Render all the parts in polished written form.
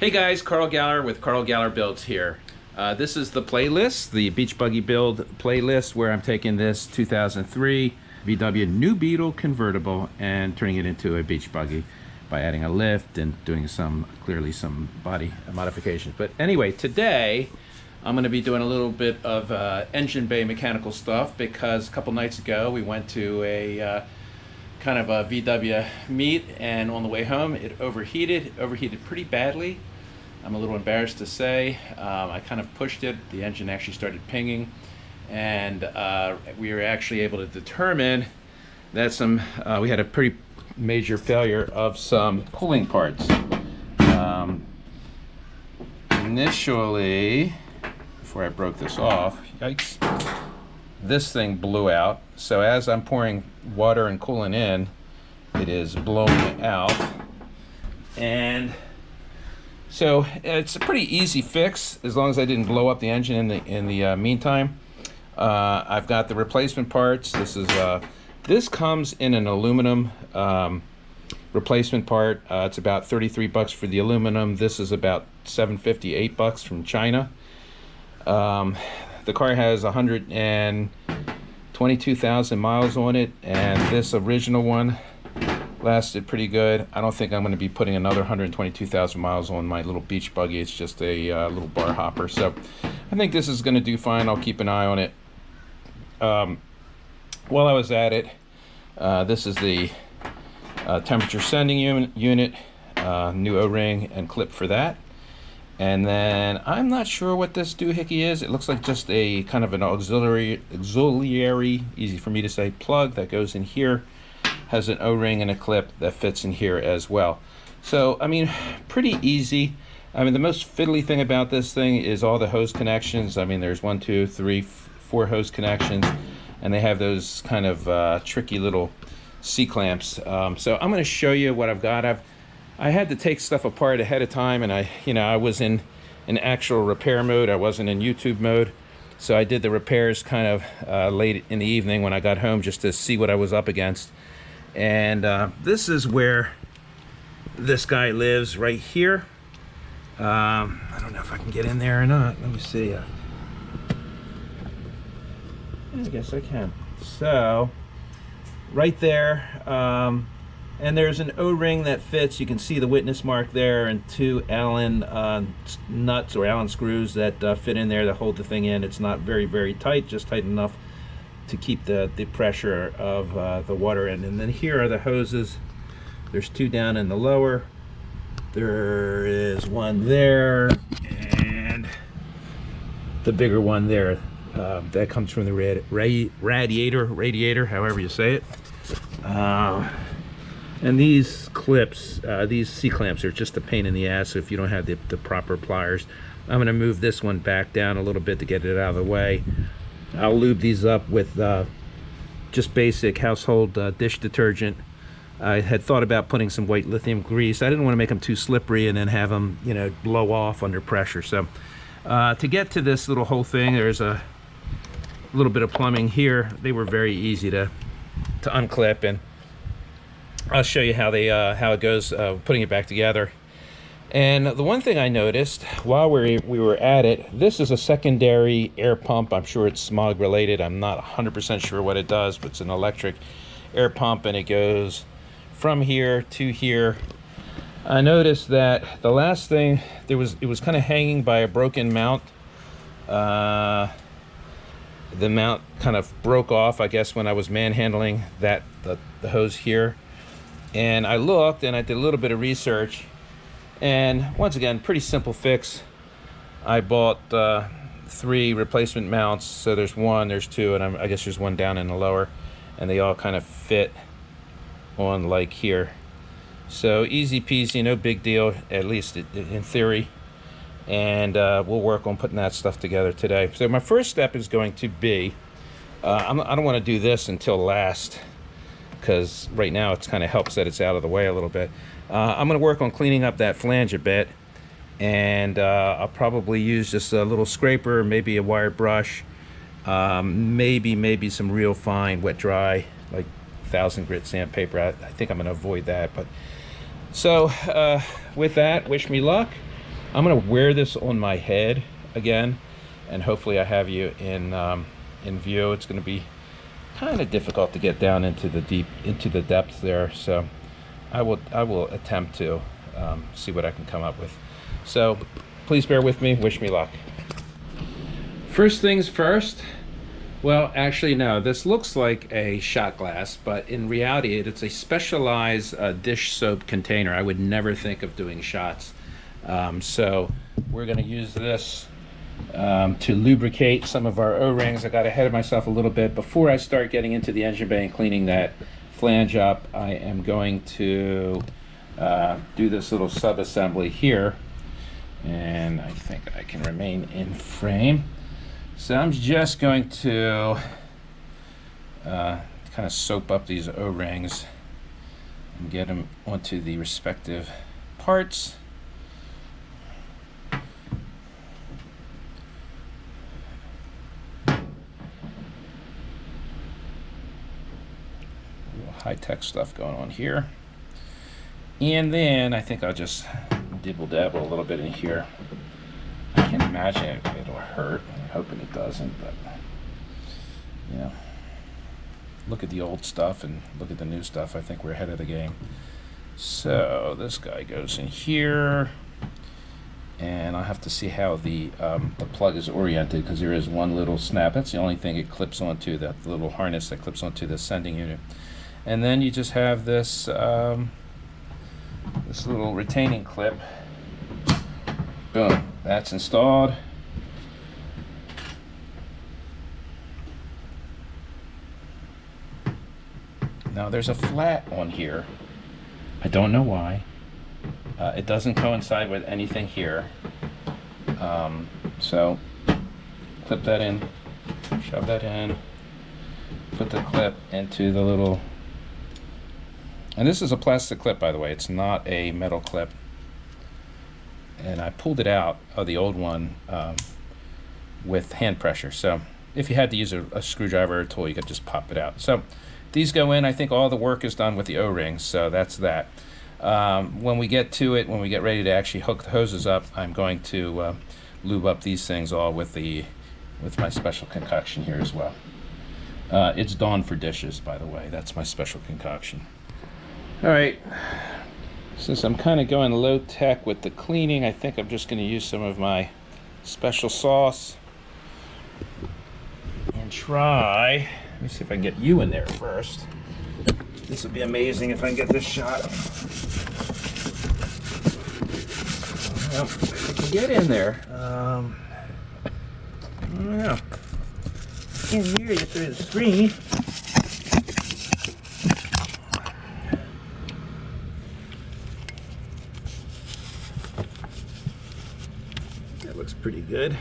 Hey guys, Carl Galler with Carl Galler Builds here. This is the playlist, the Beach Buggy build playlist, where I'm taking this 2003 VW New Beetle convertible and turning it into a beach buggy by adding a lift and doing clearly some body modifications. But anyway, today I'm going to be doing a little bit of engine bay mechanical stuff because a couple nights ago we went to a kind of a VW meet, and on the way home it overheated pretty badly. I'm a little embarrassed to say. I kind of pushed it, the engine actually started pinging, and we were actually able to determine that we had a pretty major failure of some cooling parts. Initially, before I broke this off, yikes, this thing blew out. So as I'm pouring water and coolant in, it is blowing out. And so it's a pretty easy fix as long as I didn't blow up the engine in the meantime. I've got the replacement parts. This comes in an aluminum replacement part. It's about 33 bucks for the aluminum. This is about $7.50, $8 from China. The car has 122,000 miles on it, and this original one lasted pretty good. I don't think I'm going to be putting another 122,000 miles on my little beach buggy. It's just a little bar hopper. So I think this is going to do fine. I'll keep an eye on it. While I was at it, this is the temperature sending unit, new O-ring and clip for that. And then I'm not sure what this doohickey is. It looks like just a kind of an auxiliary, easy for me to say, plug that goes in here. Has an O-ring and a clip that fits in here as well. So, I mean, pretty easy. I mean, the most fiddly thing about this thing is all the hose connections. I mean, there's 1, 2, 3, 4 hose connections, and they have those kind of tricky little C-clamps. So I'm going to show you what I've got. I had to take stuff apart ahead of time, and I was in an actual repair mode. I wasn't in YouTube mode. So I did the repairs kind of late in the evening when I got home, just to see what I was up against. And this is where this guy lives, right here. I don't know if I can get in there or not. Let me see. I guess I can. So, right there. And there's an O-ring that fits. You can see the witness mark there, and 2 Allen nuts or Allen screws that fit in there to hold the thing in. It's not very, very tight, just tight enough to keep the pressure of the water in. And then here are the hoses. There's 2 down in the lower. There is one there, and the bigger one there. That comes from the radiator, however you say it. And these clips, these C-clamps are just a pain in the ass if you don't have the proper pliers. I'm gonna move this one back down a little bit to get it out of the way. I'll lube these up with just basic household dish detergent. I had thought about putting some white lithium grease. I didn't want to make them too slippery and then have them, blow off under pressure. So to get to this little whole thing, there's a little bit of plumbing here. They were very easy to unclip, and I'll show you how how it goes putting it back together. And the one thing I noticed while we were at it, this is a secondary air pump. I'm sure it's smog related. I'm not 100% sure what it does, but it's an electric air pump, and it goes from here to here. I noticed that the last thing, it was kind of hanging by a broken mount. The mount kind of broke off, I guess, when I was manhandling the hose here. And I looked, and I did a little bit of research, and once again, pretty simple fix. I bought 3 replacement mounts. So there's 1, there's 2, and I guess there's 1 down in the lower, and they all kind of fit on like here. So easy peasy, no big deal, at least in theory. And we'll work on putting that stuff together today. So my first step is going to be, I don't want to do this until last, because right now it's kind of helps that it's out of the way a little bit. I'm going to work on cleaning up that flange a bit, and I'll probably use just a little scraper, maybe a wire brush, maybe some real fine wet dry, like 1000 grit sandpaper. I think I'm going to avoid that. But so with that, wish me luck. I'm gonna wear this on my head again, and hopefully I have you in view. It's gonna be kind of difficult to get down into the depths there, so I will attempt to see what I can come up with. So please bear with me. Wish me luck. First things first. Well, actually, no. This looks like a shot glass, but in reality, it's a specialized dish soap container. I would never think of doing shots. So we're going to use this to lubricate some of our O-rings. I got ahead of myself a little bit. Before I start getting into the engine bay and cleaning that flange up, I am going to do this little sub-assembly here. And I think I can remain in frame. So I'm just going to kind of soap up these O-rings and get them onto the respective parts. High-tech stuff going on here. And then I think I'll just dibble-dabble a little bit in here. I can't imagine it'll hurt. I'm hoping it doesn't, but you know, look at the old stuff and look at the new stuff. I think we're ahead of the game. So this guy goes in here, and I'll have to see how the plug is oriented, because there is one little snap. That's the only thing it clips onto, the little harness that clips onto the sending unit. And then you just have this this little retaining clip. Boom, that's installed. Now there's a flat on here. I don't know why. It doesn't coincide with anything here. So clip that in, shove that in, put the clip into the little, and this is a plastic clip, by the way. It's not a metal clip. And I pulled it out of the old one with hand pressure. So if you had to use a screwdriver or a tool, you could just pop it out. So these go in. I think all the work is done with the O-rings, so that's that. When we get to it, when we get ready to actually hook the hoses up, I'm going to lube up these things all with my special concoction here as well. It's Dawn for dishes, by the way. That's my special concoction. All right. Since I'm kind of going low tech with the cleaning, I think I'm just going to use some of my special sauce and try. Let me see if I can get you in there first. This would be amazing if I can get this shot. Well, if I can get in there. I don't know. I can't hear you through the screen. Pretty good.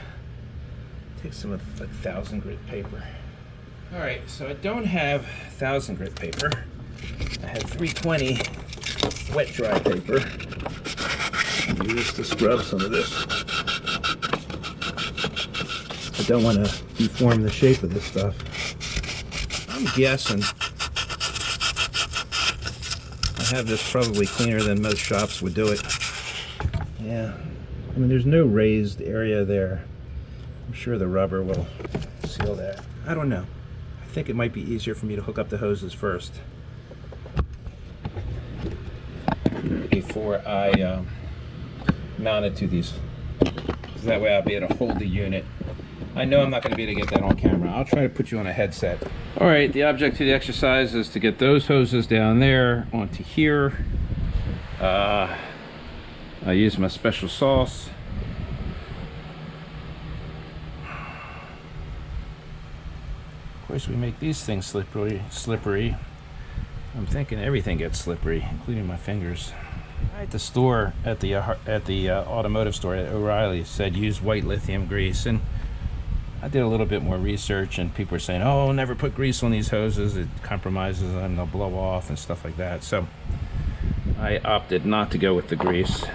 Take some of the 1,000 grit paper. All right, so I don't have 1,000 grit paper. I have 320 wet dry paper. I'll use to scrub some of this. I don't want to deform the shape of this stuff. I'm guessing I have this probably cleaner than most shops would do it. Yeah. I mean, there's no raised area there. I'm sure the rubber will seal that. I don't know. I think it might be easier for me to hook up the hoses first before I mount it to these. That way I'll be able to hold the unit. I know I'm not going to be able to get that on camera. I'll try to put you on a headset. All right, the object to the exercise is to get those hoses down there onto here. I use my special sauce. Of course, we make these things slippery. I'm thinking everything gets slippery, including my fingers. At the store, at the automotive store at O'Reilly, said use white lithium grease, and I did a little bit more research, and people were saying, "Oh, never put grease on these hoses; it compromises them; they'll blow off and stuff like that." So I opted not to go with the grease,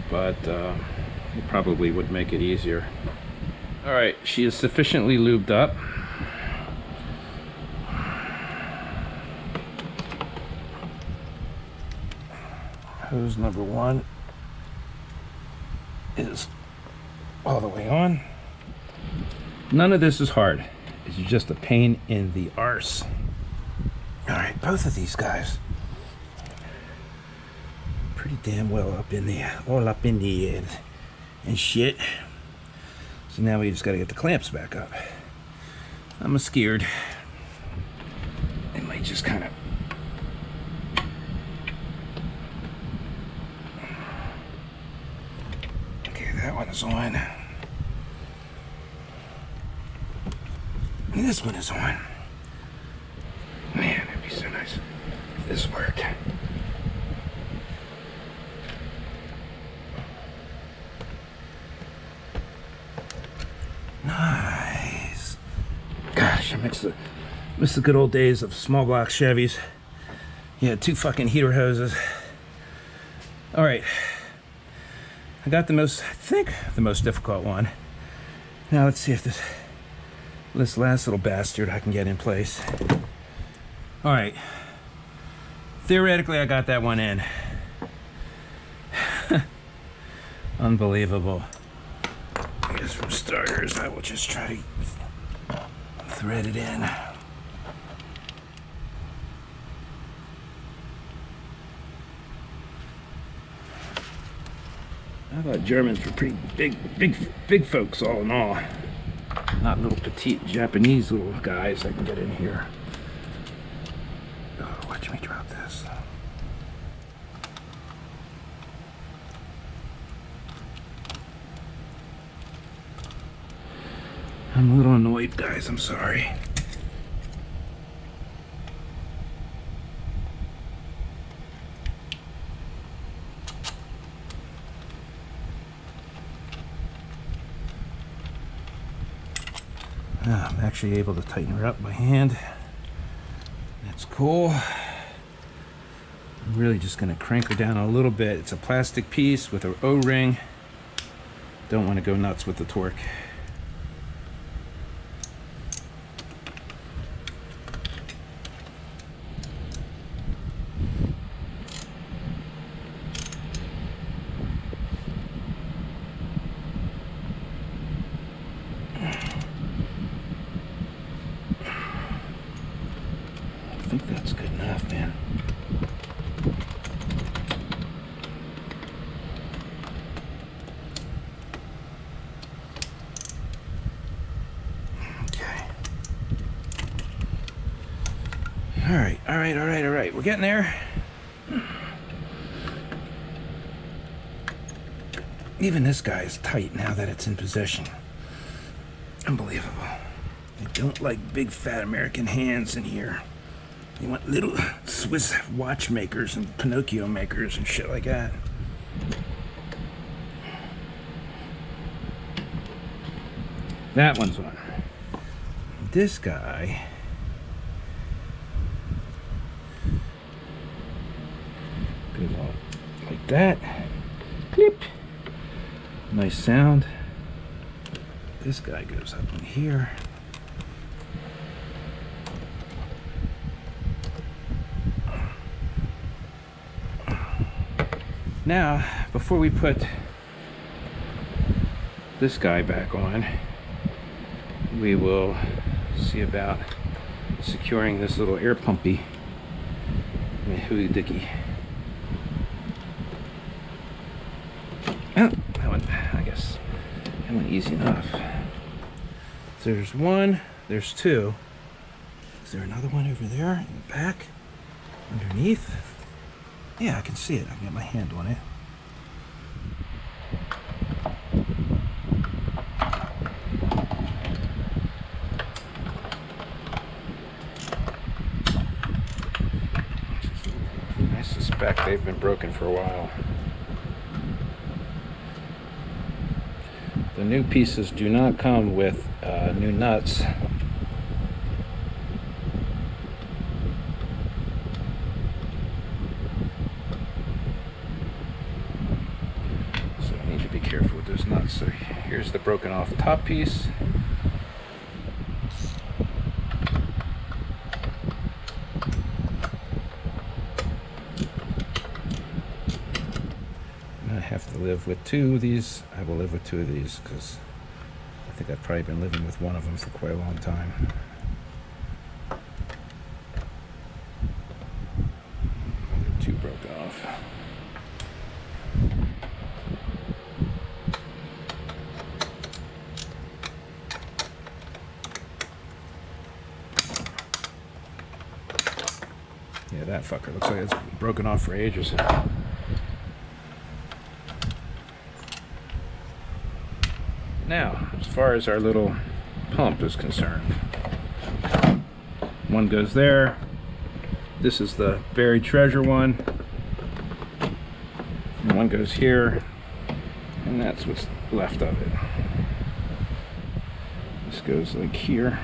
but it probably would make it easier. All right, she is sufficiently lubed up. Hose number 1 is all the way on. None of this is hard. It's just a pain in the arse. All right, both of these guys pretty damn well up in the, all up in the air and shit. So now we just got to get the clamps back up. I'm scared. It might just kind of. Okay, that one is on. And this one is on. Man, it'd be so nice if this worked. Nice. Gosh, I miss the good old days of small block Chevys. You had 2 fucking heater hoses. All right. I got I think the most difficult one. Now let's see if this last little bastard I can get in place. All right. Theoretically, I got that one in. Unbelievable. I guess for starters, I will just try to thread it in. How about Germans were pretty big folks all in all. Not little petite Japanese little guys I can get in here. Oh, watch me drop this. I'm a little annoyed, guys. I'm sorry. I'm actually able to tighten her up by hand. That's cool. I'm really just going to crank her down a little bit. It's a plastic piece with an O-ring. Don't want to go nuts with the torque. I think that's good enough, man. Okay. All right. We're getting there. Even this guy is tight now that it's in position. Unbelievable. I don't like big fat American hands in here. You want little Swiss watchmakers and Pinocchio makers and shit like that. That one's on. This guy goes on like that. Clip. Nice sound. This guy goes up in here. Now, before we put this guy back on, we will see about securing this little air pumpy hooey dicky. Oh, that one, I guess, that one easy enough. So there's one, there's two. Is there another one over there in the back, underneath? Yeah, I can see it. I can get my hand on it. I suspect they've been broken for a while. The new pieces do not come with new nuts. Careful with those nuts. So here's the broken off top piece. I have to live with 2 of these. I will live with 2 of these because I think I've probably been living with one of them for quite a long time. Other 2 broke off. Yeah, that fucker looks like it's broken off for ages. Now, as far as our little pump is concerned, one goes there. This is the buried treasure one. And one goes here, and that's what's left of it. This goes like here.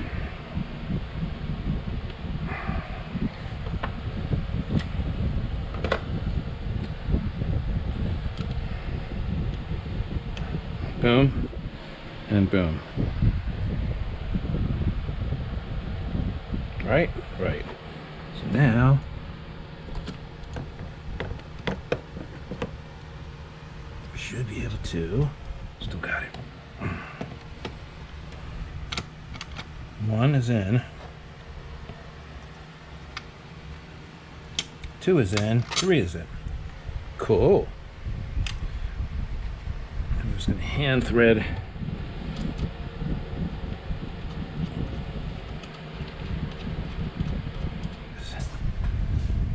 Boom, and boom. Right? Right. So now, we should be able to, still got it. 1 is in. 2 is in. 3 is in. Cool. I'm just going to hand thread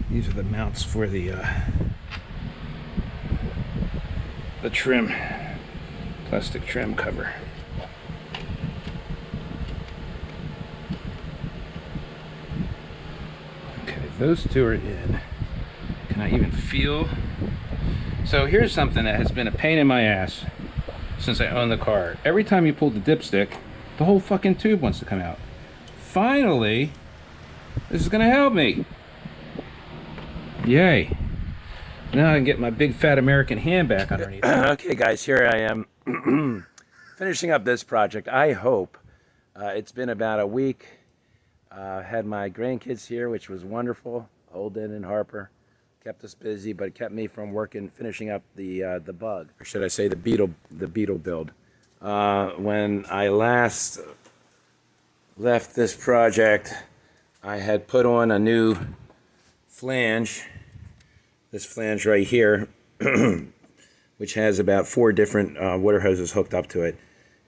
these are the mounts for the trim, plastic trim cover. Okay, those 2 are in. Can I even feel? So here's something that has been a pain in my ass since I own the car. Every time you pull the dipstick, the whole fucking tube wants to come out. Finally, this is gonna help me. Yay. Now I can get my big fat American hand back underneath. Okay guys, here I am finishing up this project. I hope it's been about a week. Had my grandkids here, which was wonderful. Holden and Harper kept us busy, but it kept me from finishing up the bug, or should I say the beetle build. When I last left this project, I had put on a new flange, this flange right here, which has about 4 different water hoses hooked up to it.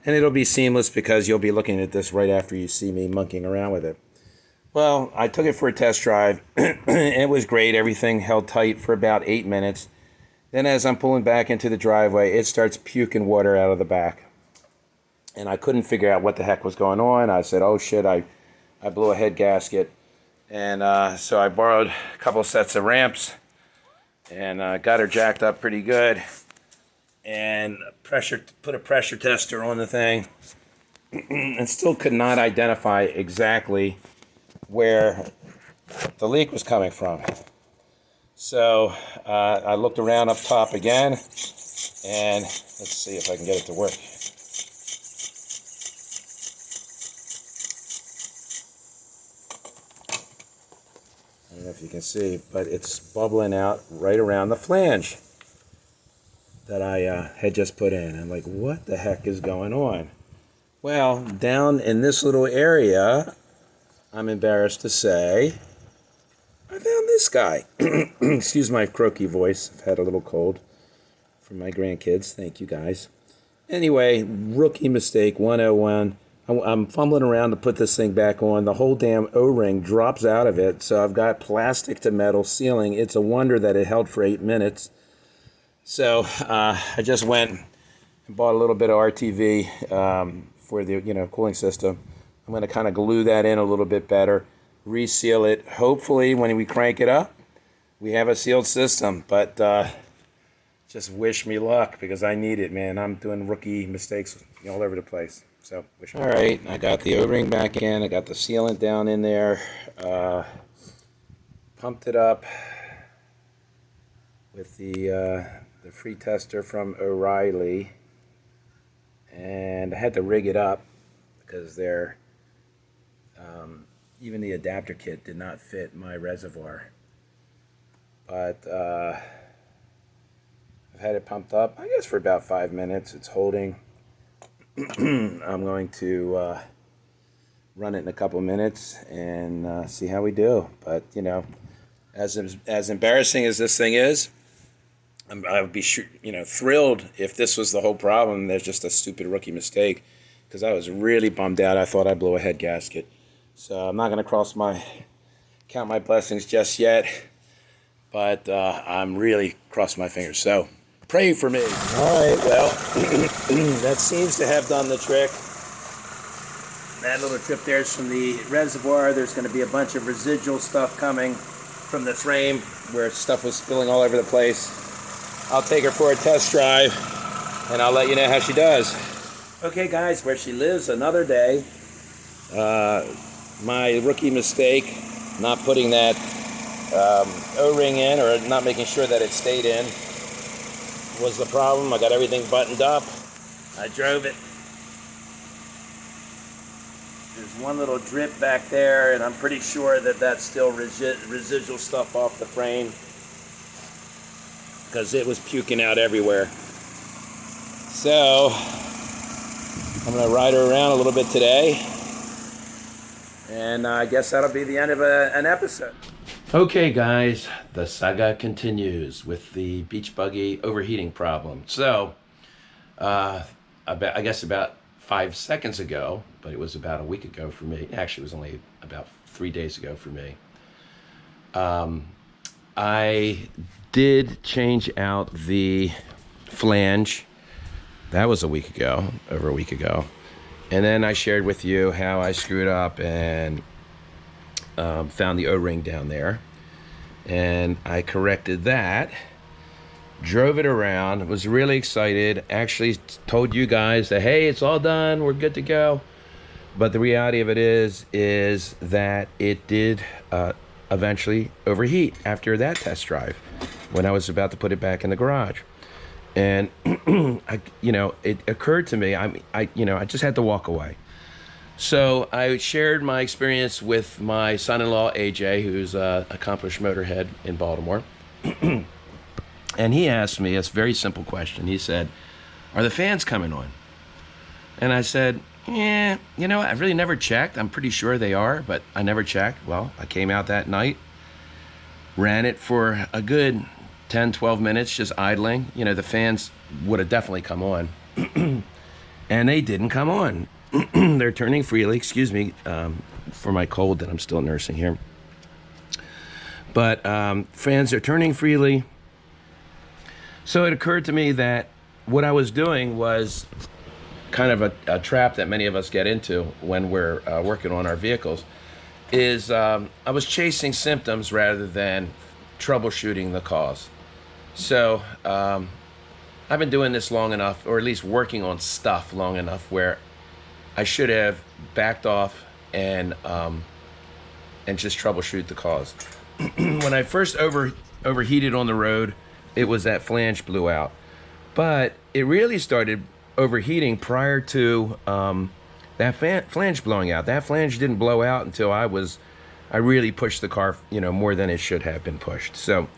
And it'll be seamless because you'll be looking at this right after you see me monkeying around with it. Well, I took it for a test drive. It was great. Everything held tight for about 8 minutes. Then as I'm pulling back into the driveway, it starts puking water out of the back. And I couldn't figure out what the heck was going on. I said, oh shit, I blew a head gasket. And so I borrowed a couple sets of ramps and got her jacked up pretty good. And put a pressure tester on the thing. And still could not identify exactly where the leak was coming from. So I looked around up top again, and let's see if I can get it to work. I don't know if you can see, but it's bubbling out right around the flange that I had just put in. I'm like, what the heck is going on? Well, down in this little area, I'm embarrassed to say, I found this guy. Excuse my croaky voice. I've had a little cold from my grandkids. Thank you guys. Anyway, rookie mistake 101. I'm fumbling around to put this thing back on. The whole damn O-ring drops out of it. So I've got plastic to metal sealing. It's a wonder that it held for 8 minutes. So I just went and bought a little bit of RTV for the cooling system. I'm going to kind of glue that in a little bit better, reseal it. Hopefully, when we crank it up, we have a sealed system. But just wish me luck because I need it, man. I'm doing rookie mistakes all over the place. So wish me luck. All right, I got the O-ring back in. I got the sealant down in there. Pumped it up with the free tester from O'Reilly, and I had to rig it up because even the adapter kit did not fit my reservoir. But I I've had it pumped up, I guess, for about 5 minutes. It's holding. I'm going to run it in a couple minutes and see how we do. But, you know, as embarrassing as this thing is, I would be thrilled if this was the whole problem. There's just a stupid rookie mistake, because I was really bummed out. I thought I'd blow a head gasket. So I'm not going to count my blessings just yet, but I'm really crossing my fingers. So pray for me. All right, well, that seems to have done the trick. That little trip there is from the reservoir. There's going to be a bunch of residual stuff coming from the frame where stuff was spilling all over the place. I'll take her for a test drive, and I'll let you know how she does. Okay, guys, where she lives another day. My rookie mistake, not putting that O-ring in, or not making sure that it stayed in, was the problem. I got everything buttoned up. I drove it. There's one little drip back there, and I'm pretty sure that that's still residual stuff off the frame, because it was puking out everywhere. So I'm going to ride her around a little bit today, and I guess that'll be the end of an episode. Okay, guys, the saga continues with the beach buggy overheating problem. So I guess about 5 seconds ago, but it was about a week ago for me. Actually, it was only about 3 days ago for me. I did change out the flange. That was over a week ago. And then I shared with you how I screwed up and found the O-ring down there. And I corrected that, drove it around, was really excited, actually told you guys that, hey, it's all done, we're good to go. But the reality of it is that it did eventually overheat after that test drive when I was about to put it back in the garage. And it occurred to me, I just had to walk away. So I shared my experience with my son-in-law, AJ, who's an accomplished motorhead in Baltimore. And he asked me a very simple question. He said, are the fans coming on? And I said, yeah, I've really never checked. I'm pretty sure they are, but I never checked. Well, I came out that night, ran it for a good 10, 12 minutes, just idling. The fans would have definitely come on. And they didn't come on. They're turning freely, excuse me, for my cold that I'm still nursing here. But fans are turning freely. So it occurred to me that what I was doing was kind of a trap that many of us get into when we're working on our vehicles, is I was chasing symptoms rather than troubleshooting the cause. So I've been doing this long enough, or at least working on stuff long enough, where I should have backed off and just troubleshoot the cause. When I first overheated on the road, it was that flange blew out. But it really started overheating prior to that flange blowing out. That flange didn't blow out until I really pushed the car, more than it should have been pushed. So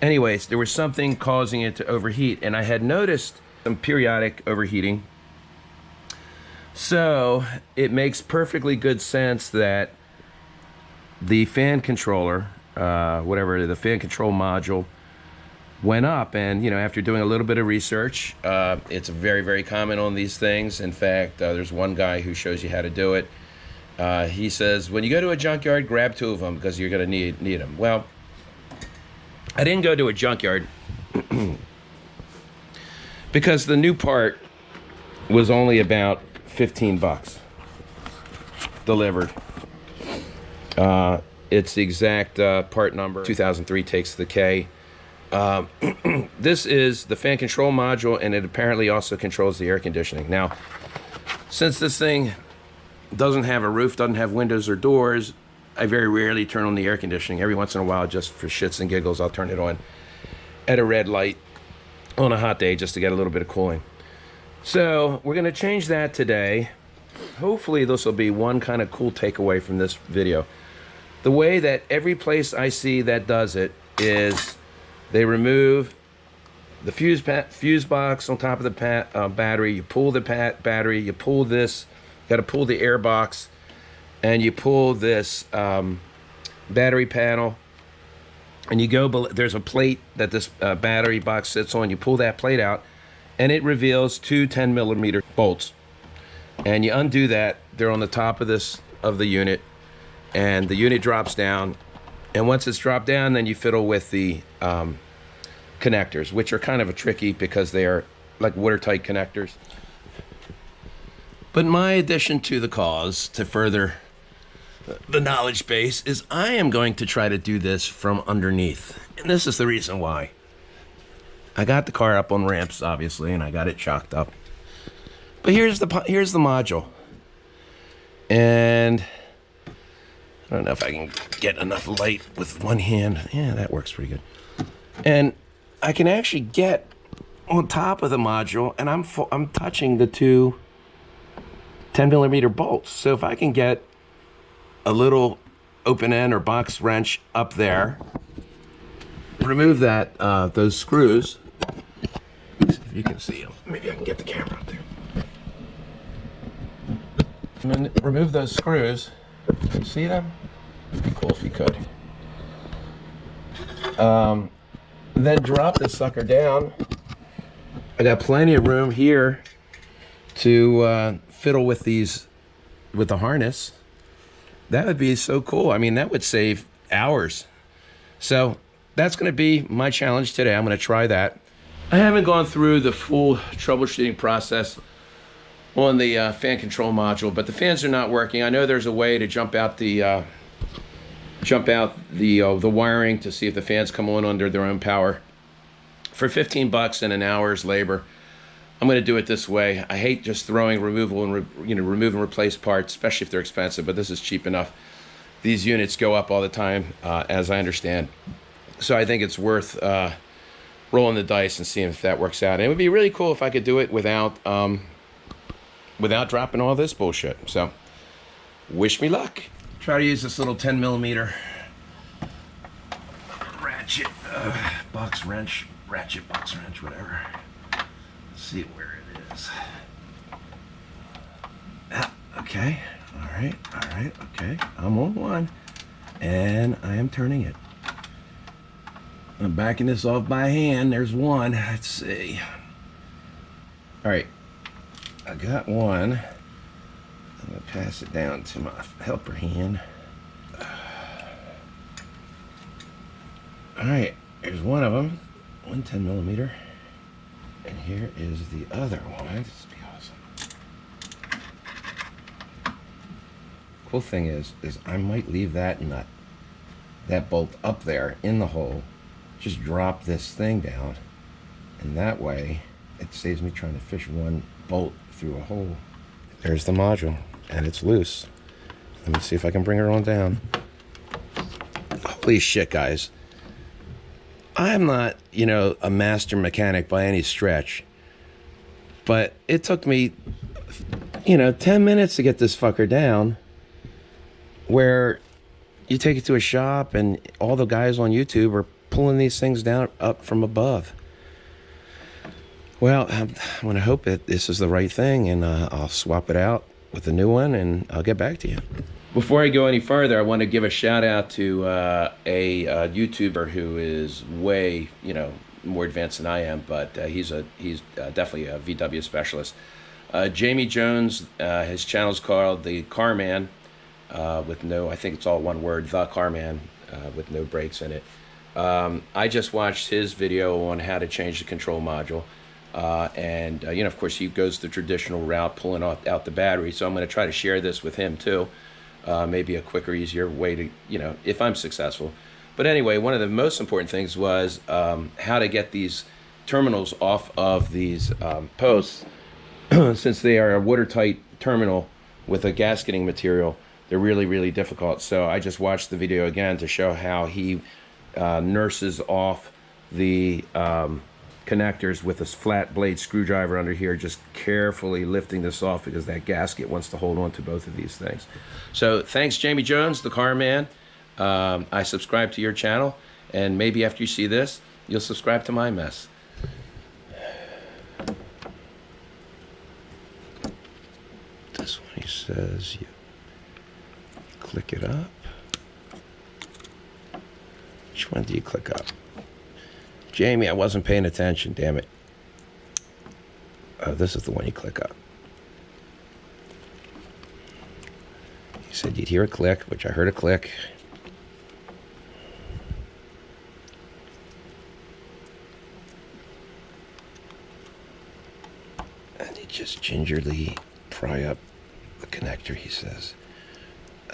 anyways, there was something causing it to overheat, and I had noticed some periodic overheating. So it makes perfectly good sense that the fan controller, the fan control module, went up. And after doing a little bit of research, it's very, very common on these things. In fact, there's one guy who shows you how to do it. He says, when you go to a junkyard, grab 2 of them, because you're going to need them. Well, I didn't go to a junkyard because the new part was only about $15 delivered. It's the exact part number. 2003 takes the K. This is the fan control module, and it apparently also controls the air conditioning. Now, since this thing doesn't have a roof, doesn't have windows or doors, I very rarely turn on the air conditioning. Every once in a while, just for shits and giggles, I'll turn it on at a red light on a hot day just to get a little bit of cooling. So we're going to change that today. Hopefully this will be one kind of cool takeaway from this video. The way that every place I see that does it is they remove the fuse box on top of the battery. You pull the battery. You pull this. Got to pull the air box, and you pull this battery panel. And you go. There's a plate that this battery box sits on. You pull that plate out, and it reveals two 10mm bolts. And you undo that. They're on the top of the unit, and the unit drops down. And once it's dropped down, then you fiddle with the connectors, which are kind of tricky because they are like watertight connectors. But my addition to the cause, to further the knowledge base, is I am going to try to do this from underneath. And this is the reason why. I got the car up on ramps, obviously, and I got it chocked up. But here's the module. And I don't know if I can get enough light with one hand. Yeah, that works pretty good. And I can actually get on top of the module, and I'm touching the two 10mm bolts. So if I can get a little open end or box wrench up there, remove that those screws. Let's see if you can see them. Maybe I can get the camera up there. And then remove those screws. Can you see them? It'd be cool if you could. Then drop this sucker down. I got plenty of room here to fiddle with these, with the harness. That would be so cool. I mean, that would save hours. So that's going to be my challenge today. I'm going to try that. I haven't gone through the full troubleshooting process on the fan control module, but the fans are not working. I know there's a way to jump out the wiring to see if the fans come on under their own power. For 15 bucks and an hour's labor, I'm going to do it this way. I hate just throwing remove and replace parts, especially if they're expensive, but this is cheap enough. These units go up all the time, as I understand. So I think it's worth rolling the dice and seeing if that works out. And it would be really cool if I could do it without dropping all this bullshit. So wish me luck. Try to use this little 10mm ratchet box wrench, whatever. Let's see where it is. Okay, all right, okay. I'm on one, and I am turning it. I'm backing this off by hand. There's one. Let's see. All right, I got one. I'm gonna pass it down to my helper hand. All right, here's one of them, one 10mm, and here is the other one. This would be awesome. Cool thing is I might leave that nut, that bolt up there in the hole. Just drop this thing down, and that way it saves me trying to fish one bolt through a hole. There's the module, and it's loose. Let me see if I can bring her on down. Holy shit, guys. I'm not, a master mechanic by any stretch, but it took me, 10 minutes to get this fucker down, where you take it to a shop and all the guys on YouTube are pulling these things down up from above. Well, I'm going to hope that this is the right thing, and I'll swap it out with the new one, and I'll get back to you. Before I go any further, I want to give a shout out to a YouTuber who is way, more advanced than I am, but he's definitely a VW specialist. Jamie Jones, his channel's called The Carman, with no, I think it's all one word, The Carman, with no breaks in it. I just watched his video on how to change the control module. And of course, he goes the traditional route, pulling out the battery. So I'm going to try to share this with him too. Maybe a quicker, easier way to, if I'm successful. But anyway, one of the most important things was how to get these terminals off of these posts. Since they are a watertight terminal with a gasketing material, they're really, really difficult. So I just watched the video again to show how he nurses off the connectors with a flat blade screwdriver under here, just carefully lifting this off because that gasket wants to hold on to both of these things. So thanks, Jamie Jones, the car man. I subscribe to your channel, and maybe after you see this, you'll subscribe to my mess. says you click it up. Which one do you click up? Jamie, I wasn't paying attention, damn it. Oh, this is the one you click up. You said you'd hear a click, which I heard a click. And you just gingerly pry up the connector, he says.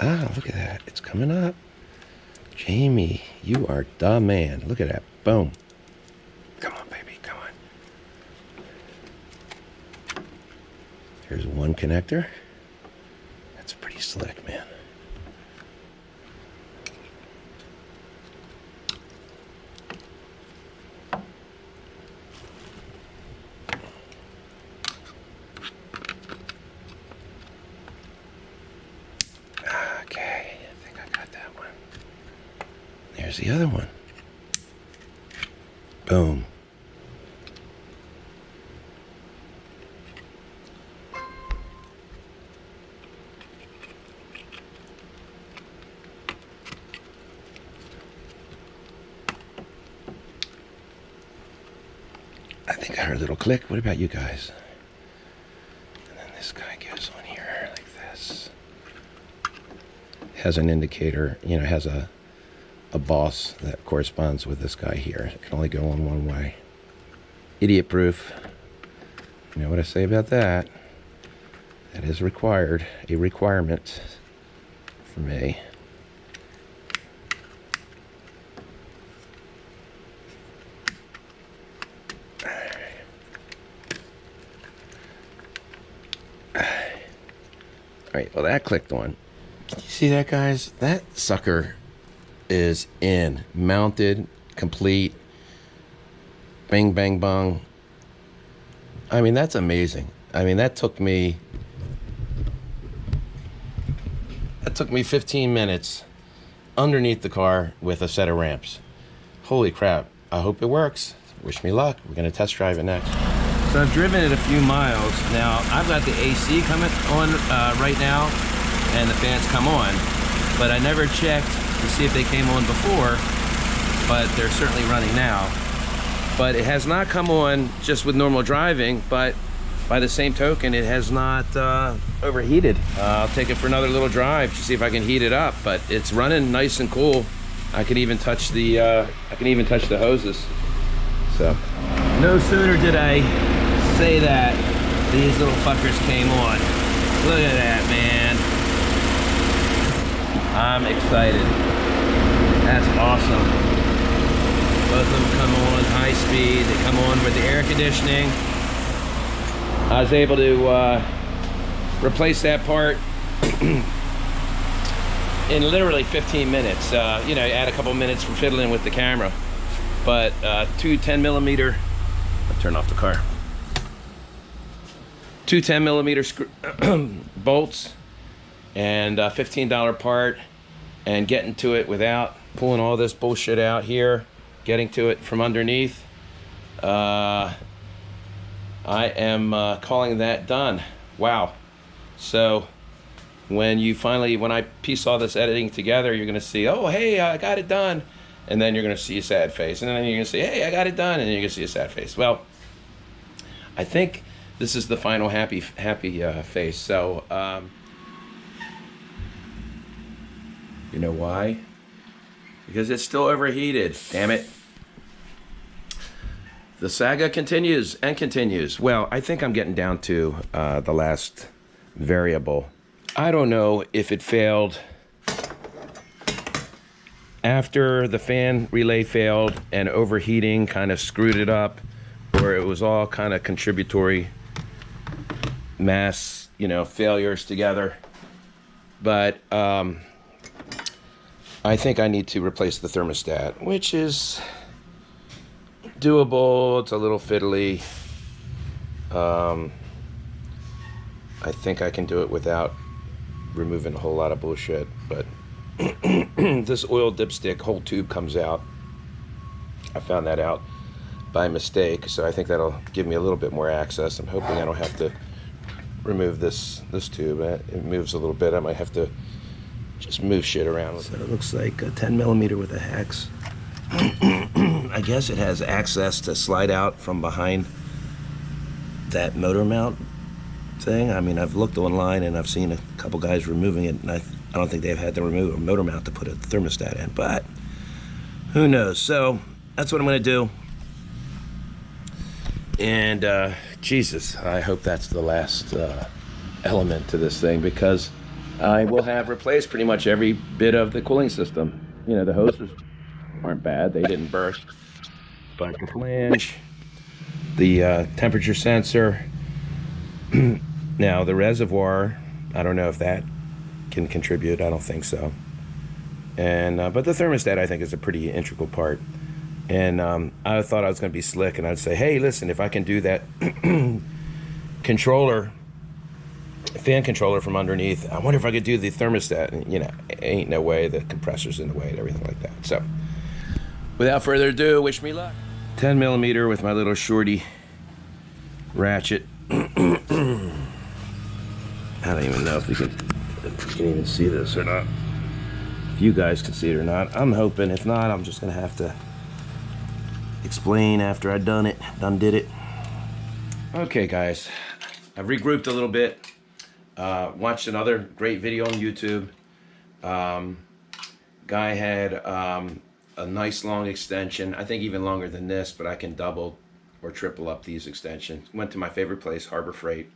Ah, look at that. It's coming up. Jamie, you are the man. Look at that. Boom. Come on, baby. Come on. Here's one connector. That's pretty slick, man. Okay, I think I got that one. There's the other one. Boom. I think I heard a little click. What about you guys? And then this guy goes on here like this. Has an indicator, you know, has a boss that corresponds with this guy here. It can only go on one way. Idiot proof. You know what I say about that? That is required, a requirement for me. Alright, well that clicked on. Can you see that, guys? That sucker is in, mounted, complete, bang, bang, bang. I mean, that's amazing. I mean, that took me 15 minutes underneath the car with a set of ramps. Holy crap. I hope it works. Wish me luck. We're going to test drive it next. So I've driven it a few miles. Now, I've got the AC coming on right now, and the fans come on. But I never checked to see if they came on before, but they're certainly running now. But it has not come on just with normal driving, but by the same token, it has not overheated. I'll take it for another little drive to see if I can heat it up, but it's running nice and cool. I can even touch the hoses. So, no sooner did I say that, these little fuckers came on. Look at that, man. I'm excited. That's awesome. Both of them come on high speed. They come on with the air conditioning. I was able to replace that part in literally 15 minutes. You know, add a couple minutes for fiddling with the camera. But two 10mm, I'll turn off the car. Two 10mm bolts and a $15 part, and getting to it without pulling all this bullshit out here, getting to it from underneath. I am calling that done. Wow. So when I piece all this editing together, you're gonna see, oh hey, I got it done, and then you're gonna see a sad face, and then you're gonna say, hey, I got it done, and then you're gonna see a sad face. Well, I think this is the final happy face. So you know why? Because it's still overheated, damn it. The saga continues and continues. Well, I think I'm getting down to the last variable. I don't know if it failed after the fan relay failed and overheating kind of screwed it up, or it was all kind of contributory mass, you know, failures together. But I think I need to replace the thermostat, which is doable. It's a little fiddly. I think I can do it without removing a whole lot of bullshit, but this oil dipstick whole tube comes out. I found that out by mistake, so I think that'll give me a little bit more access. I'm hoping I don't have to remove this tube. It moves a little bit. I might have to just move shit around. So it looks like a 10 millimeter with a hex. I guess it has access to slide out from behind that motor mount thing. I mean, I've looked online and I've seen a couple guys removing it, and I don't think they've had to remove a motor mount to put a thermostat in, but who knows. So that's what I'm going to do. And Jesus, I hope that's the last element to this thing, because I will have replaced pretty much every bit of the cooling system. You know, the hoses aren't bad, they didn't burst, but the flange, the temperature sensor, now the reservoir, I don't know if that can contribute. I don't think so. And but the thermostat, I think, is a pretty integral part. And I thought I was going to be slick, and I'd say, hey, listen, if I can do that controller, fan controller from underneath, I wonder if I could do the thermostat. And, you know, ain't no way, the compressor's in the way and everything like that. So without further ado, wish me luck. 10 millimeter with my little shorty ratchet. I don't even know if you can even see this or not. If you guys can see it or not. I'm hoping. If not, I'm just gonna have to explain after I done did it. Okay, guys, I've regrouped a little bit. Watched another great video on YouTube. Guy had a nice long extension. I think even longer than this, but I can double or triple up these extensions. Went to my favorite place, Harbor Freight.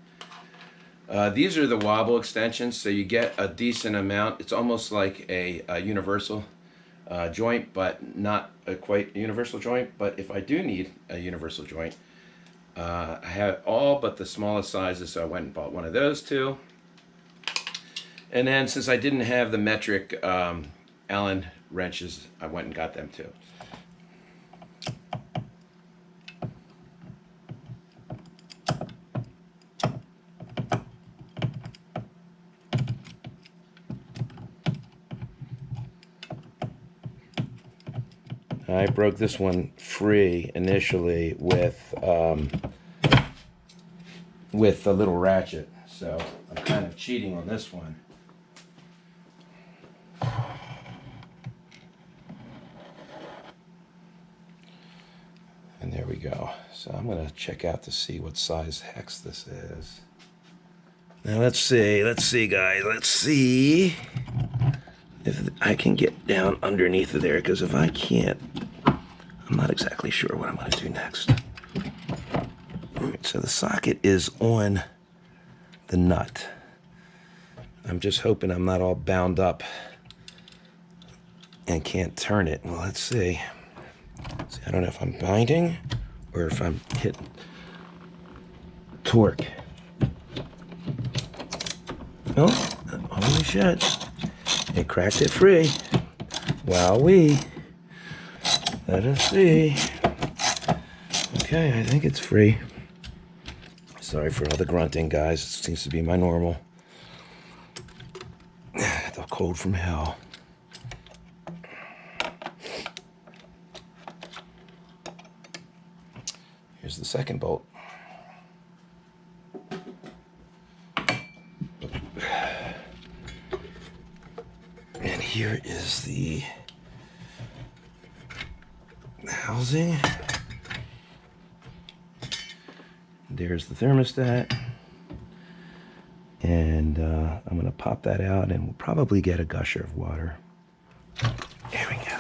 These are the wobble extensions, so you get a decent amount. It's almost like a universal joint, but not a quite universal joint. But if I do need a universal joint, I have all but the smallest sizes, so I went and bought one of those two. And then since I didn't have the metric Allen wrenches, I went and got them too. I broke this one free initially with a little ratchet, so I'm kind of cheating on this one. And there we go. So I'm gonna check out to see what size hex this is. Now let's see guys, let's see if I can get down underneath of there, because if I can't, I'm not exactly sure what I'm going to do next. All right, so the socket is on the nut. I'm just hoping I'm not all bound up and can't turn it. Well, let's see. See, I don't know if I'm binding or if I'm hitting torque. Oh, holy shit. It cracked it free. Wowee. Let us see. Okay, I think it's free. Sorry for all the grunting, guys. It seems to be my normal. The cold from hell. Here's the second bolt. And here is the housing. There's the thermostat. And I'm going to pop that out, and we'll probably get a gusher of water. There we go.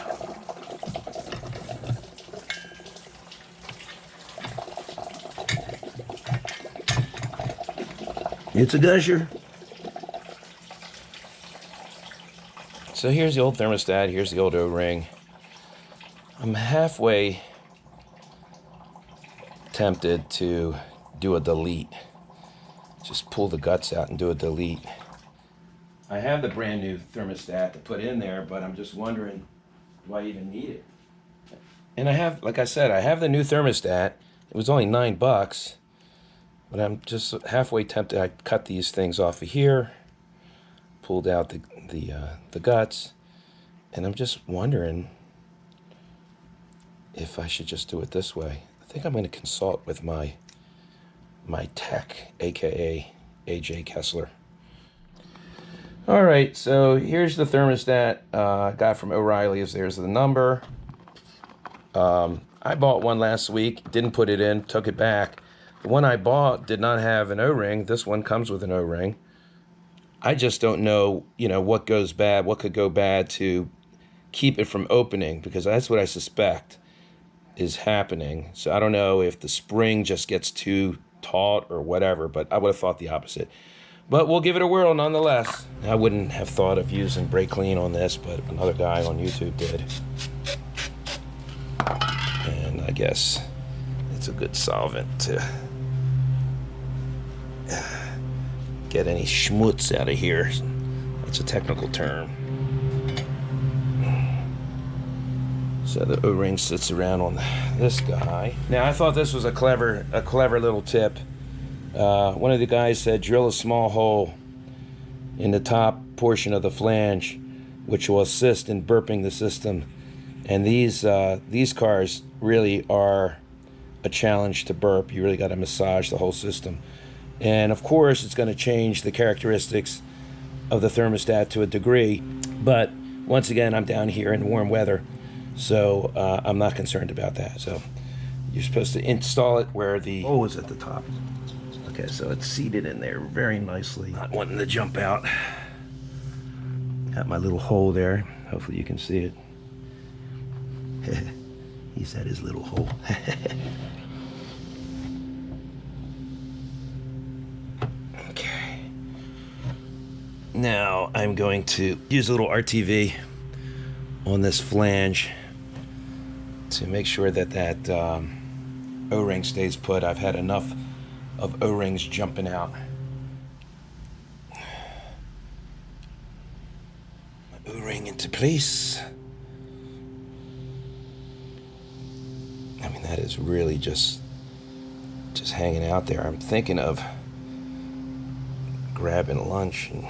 It's a gusher. So here's the old thermostat, here's the old O-ring. I'm halfway tempted to do a delete. Just pull the guts out and do a delete. I have the brand new thermostat to put in there, but I'm just wondering, do I even need it? And I have, like I said, I have the new thermostat. It was only $9, but I'm just halfway tempted. I cut these things off of here, pulled out the guts, and I'm just wondering if I should just do it this way. I think I'm going to consult with my tech, aka AJ Kessler. All right, so here's the thermostat I got from O'Reilly's. There's the number. I bought one last week, didn't put it in, took it back. The one I bought did not have an O-ring. This one comes with an O-ring. I just don't know, what goes bad, what could go bad to keep it from opening, because that's what I suspect is happening. So I don't know if the spring just gets too taut or whatever, but I would have thought the opposite. But we'll give it a whirl nonetheless. I wouldn't have thought of using brake clean on this, but another guy on YouTube did. And I guess it's a good solvent to get any schmutz out of here. That's a technical term. So the O-ring sits around on this guy. Now I thought this was a clever little tip. One of the guys said drill a small hole in the top portion of the flange, which will assist in burping the system. And these cars really are a challenge to burp. You really got to massage the whole system. And of course, it's going to change the characteristics of the thermostat to a degree. But once again, I'm down here in warm weather, so I'm not concerned about that. So you're supposed to install it where the hole is at the top. Okay, so it's seated in there very nicely. Not wanting to jump out. Got my little hole there. Hopefully you can see it. He's at his little hole. Okay. Now I'm going to use a little RTV on this flange to make sure that O-ring stays put. I've had enough of O-rings jumping out. My O-ring into place. I mean, that is really just hanging out there. I'm thinking of grabbing lunch and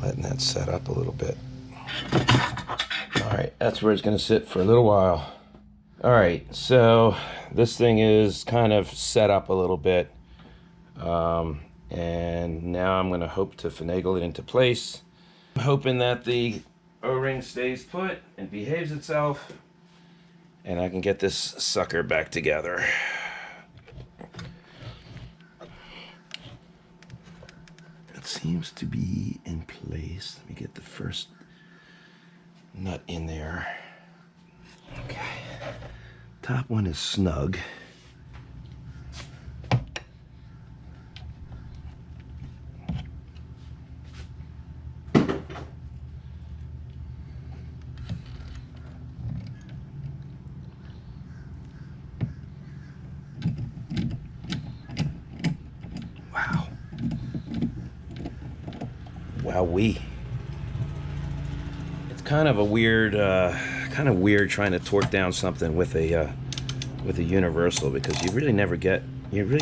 letting that set up a little bit. All right, that's where it's gonna sit for a little while. All right, so this thing is kind of set up a little bit. And now I'm gonna hope to finagle it into place. I'm hoping that the O-ring stays put and behaves itself, and I can get this sucker back together. It seems to be in place. Let me get the first nut in there. Okay. Top one is snug. Wow. Wowee. It's kind of a weird, trying to torque down something with a universal, because you really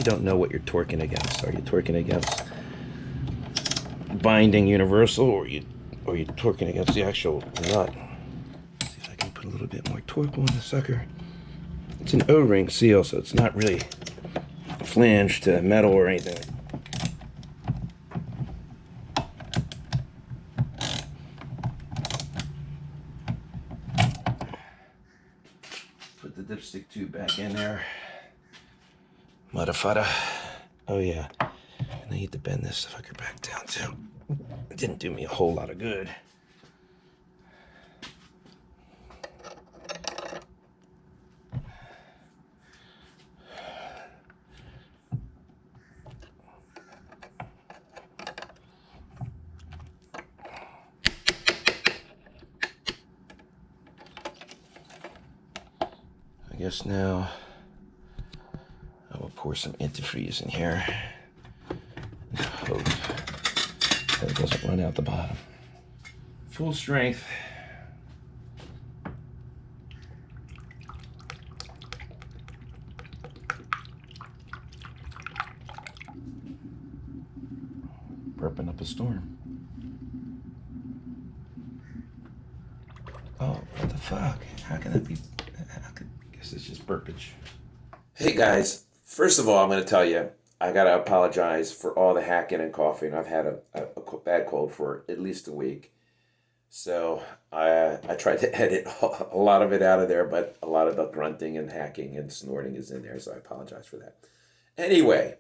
don't know what you're torquing against. Are you torquing against binding universal, or you're torquing against the actual nut? Let's see if I can put a little bit more torque on the sucker. It's an O-ring seal, so it's not really a flange to metal or anything. Put the dipstick tube back in there. Mudda-fudda. Oh yeah. And I need to bend this fucker back down too. It didn't do me a whole lot of good. I guess now I will pour some antifreeze in here. Hope that it doesn't run out the bottom. Full strength. Burping up a storm. Oh, what the fuck? How can that be? I guess it's just burpage. Hey guys, first of all, I'm going to tell you, I gotta apologize for all the hacking and coughing. I've had a bad cold for at least a week. So I tried to edit a lot of it out of there, but a lot of the grunting and hacking and snorting is in there, so I apologize for that. Anyway,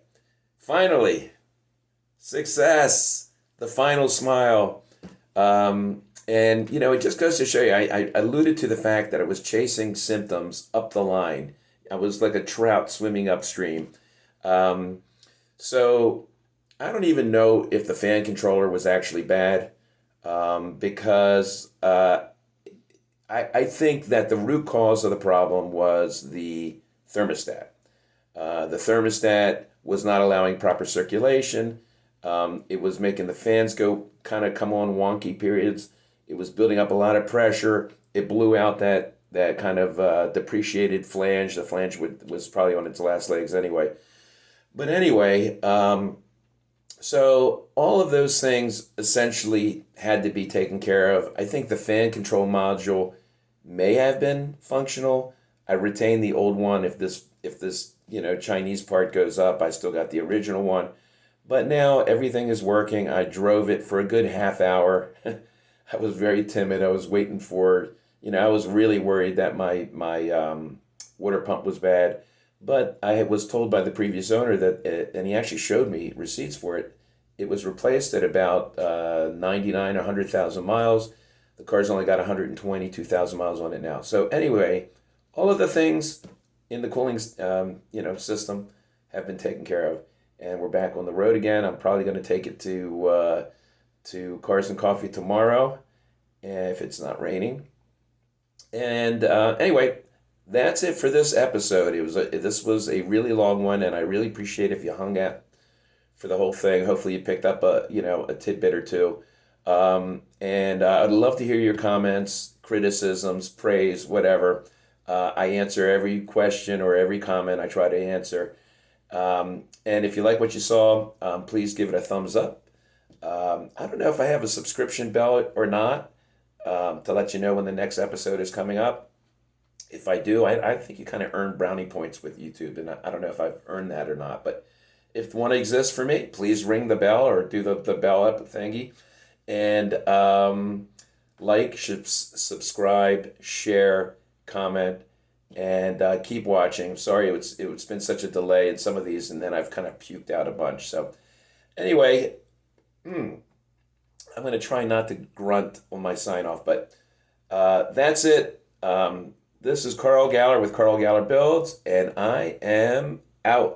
finally, success, the final smile. And it just goes to show you, I alluded to the fact that I was chasing symptoms up the line. I was like a trout swimming upstream. Um, so I don't even know if the fan controller was actually bad, because I think that the root cause of the problem was the thermostat. The thermostat was not allowing proper circulation. It was making the fans go kind of come on wonky periods. It was building up a lot of pressure. It blew out that kind of depreciated flange. The flange was probably on its last legs anyway. But anyway, so all of those things essentially had to be taken care of. I think the fan control module may have been functional. I retained the old one. If this Chinese part goes up, I still got the original one. But now everything is working. I drove it for a good half hour. I was very timid. I was waiting for, I was really worried that my water pump was bad. But I was told by the previous owner and he actually showed me receipts for it. It was replaced at about 99, 100,000 miles. The car's only got 122,000 miles on it now. So anyway, all of the things in the cooling, system have been taken care of, and we're back on the road again. I'm probably going to take it to Cars and Coffee tomorrow, if it's not raining. And anyway, that's it for this episode. This was a really long one, and I really appreciate if you hung out for the whole thing. Hopefully, you picked up a tidbit or two. And I'd love to hear your comments, criticisms, praise, whatever. I answer every question or every comment. I try to answer. And if you like what you saw, please give it a thumbs up. I don't know if I have a subscription bell or not, to let you know when the next episode is coming up. If I do, I think you kind of earn brownie points with YouTube, and I don't know if I've earned that or not. But if one exists for me, please ring the bell or do the bell up thingy. And like, subscribe, share, comment, and keep watching. Sorry, it's been such a delay in some of these, and then I've kind of puked out a bunch. So anyway, I'm going to try not to grunt on my sign off, but that's it. This is Carl Galler with Carl Galler Builds, and I am out.